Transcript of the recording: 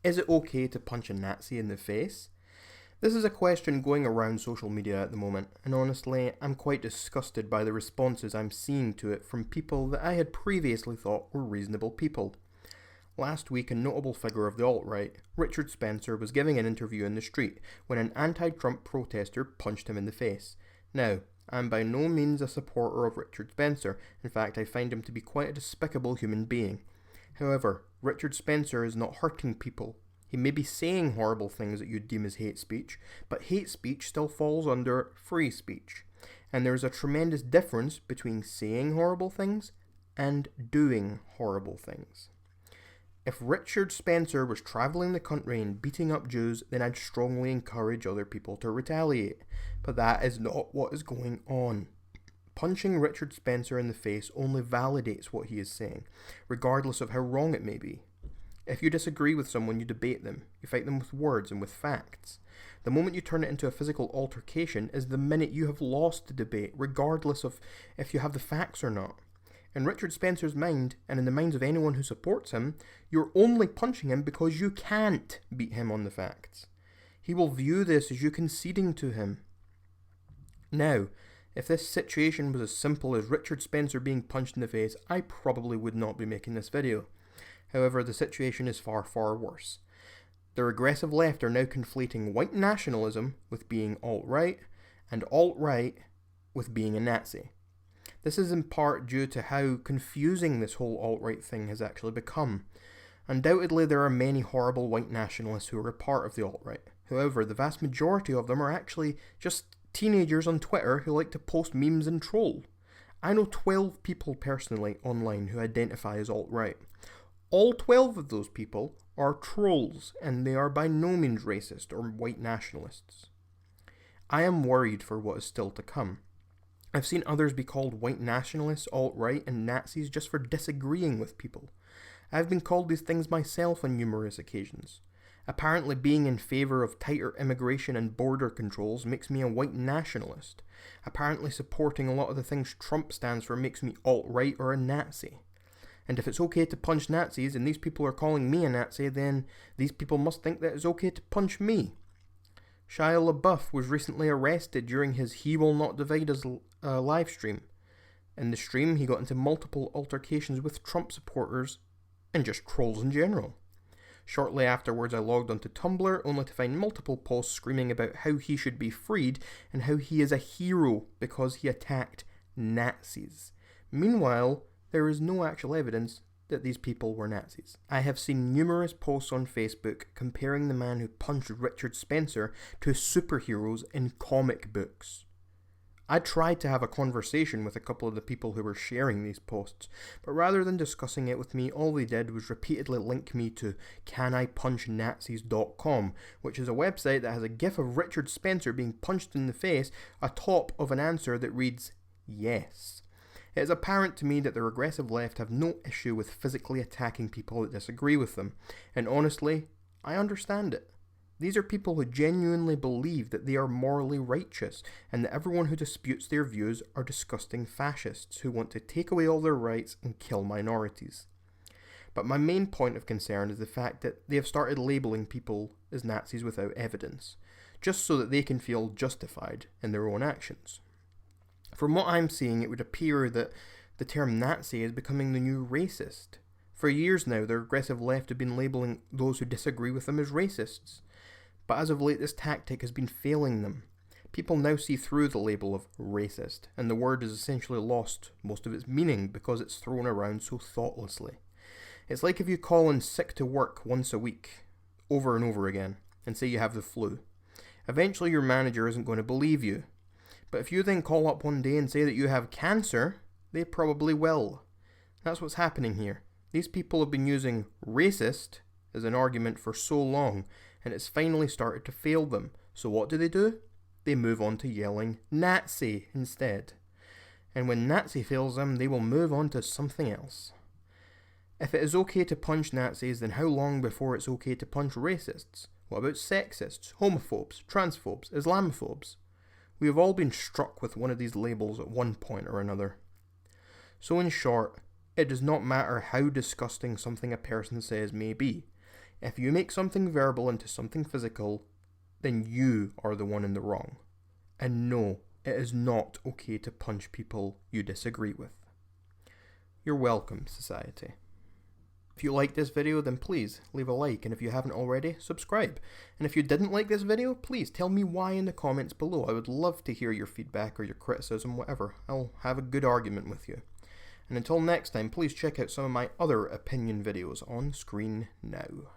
Is it okay to punch a Nazi in the face? This is a question going around social media at the moment, and honestly, I'm quite disgusted by the responses I'm seeing to it from people that I had previously thought were reasonable people. Last week, a notable figure of the alt-right, Richard Spencer, was giving an interview in the street when an anti-Trump protester punched him in the face. Now, I'm by no means a supporter of Richard Spencer. In fact, I find him to be quite a despicable human being. However, Richard Spencer is not hurting people. He may be saying horrible things that you'd deem as hate speech, but hate speech still falls under free speech. And there's a tremendous difference between saying horrible things and doing horrible things. If Richard Spencer was travelling the country and beating up Jews, then I'd strongly encourage other people to retaliate. But that is not what is going on. Punching Richard Spencer in the face only validates what he is saying, regardless of how wrong it may be. If you disagree with someone, you debate them. You fight them with words and with facts. The moment you turn it into a physical altercation is the minute you have lost the debate, regardless of if you have the facts or not. In Richard Spencer's mind, and in the minds of anyone who supports him, you're only punching him because you can't beat him on the facts. He will view this as you conceding to him. Now, if this situation was as simple as Richard Spencer being punched in the face, I probably would not be making this video. However, the situation is far, far worse. The regressive left are now conflating white nationalism with being alt-right, and alt-right with being a Nazi. This is in part due to how confusing this whole alt-right thing has actually become. Undoubtedly, there are many horrible white nationalists who are a part of the alt-right. However, the vast majority of them are actually just teenagers on Twitter who like to post memes and troll. I know 12 people personally online who identify as alt-right. All 12 of those people are trolls, and they are by no means racist or white nationalists. I am worried for what is still to come. I've seen others be called white nationalists, alt-right, and Nazis just for disagreeing with people. I've been called these things myself on numerous occasions. Apparently being in favour of tighter immigration and border controls makes me a white nationalist. Apparently supporting a lot of the things Trump stands for makes me alt-right or a Nazi. And if it's okay to punch Nazis and these people are calling me a Nazi, then these people must think that it's okay to punch me. Shia LaBeouf was recently arrested during his He Will Not Divide Us live stream. In the stream, he got into multiple altercations with Trump supporters and just trolls in general. Shortly afterwards, I logged onto Tumblr only to find multiple posts screaming about how he should be freed and how he is a hero because he attacked Nazis. Meanwhile, there is no actual evidence that these people were Nazis. I have seen numerous posts on Facebook comparing the man who punched Richard Spencer to superheroes in comic books. I tried to have a conversation with a couple of the people who were sharing these posts, but rather than discussing it with me, all they did was repeatedly link me to canipunchnazis.com, which is a website that has a gif of Richard Spencer being punched in the face atop of an answer that reads, yes. It is apparent to me that the regressive left have no issue with physically attacking people that disagree with them, and honestly, I understand it. These are people who genuinely believe that they are morally righteous, and that everyone who disputes their views are disgusting fascists who want to take away all their rights and kill minorities. But my main point of concern is the fact that they have started labelling people as Nazis without evidence, just so that they can feel justified in their own actions. From what I'm seeing, it would appear that the term Nazi is becoming the new racist. For years now, the regressive left have been labelling those who disagree with them as racists. But as of late, this tactic has been failing them. People now see through the label of racist, and the word has essentially lost most of its meaning because it's thrown around so thoughtlessly. It's like if you call in sick to work once a week, over and over again, and say you have the flu. Eventually your manager isn't going to believe you. But if you then call up one day and say that you have cancer, they probably will. That's what's happening here. These people have been using racist as an argument for so long, and it's finally started to fail them. So what do? They move on to yelling Nazi instead. And when Nazi fails them, they will move on to something else. If it is okay to punch Nazis, then how long before it's okay to punch racists? What about sexists, homophobes, transphobes, Islamophobes? We have all been struck with one of these labels at one point or another. So in short, it does not matter how disgusting something a person says may be. If you make something verbal into something physical, then you are the one in the wrong. And no, it is not okay to punch people you disagree with. You're welcome, society. If you liked this video, then please leave a like, and if you haven't already, subscribe. And if you didn't like this video, please tell me why in the comments below. I would love to hear your feedback or your criticism, whatever. I'll have a good argument with you. And until next time, please check out some of my other opinion videos on screen now.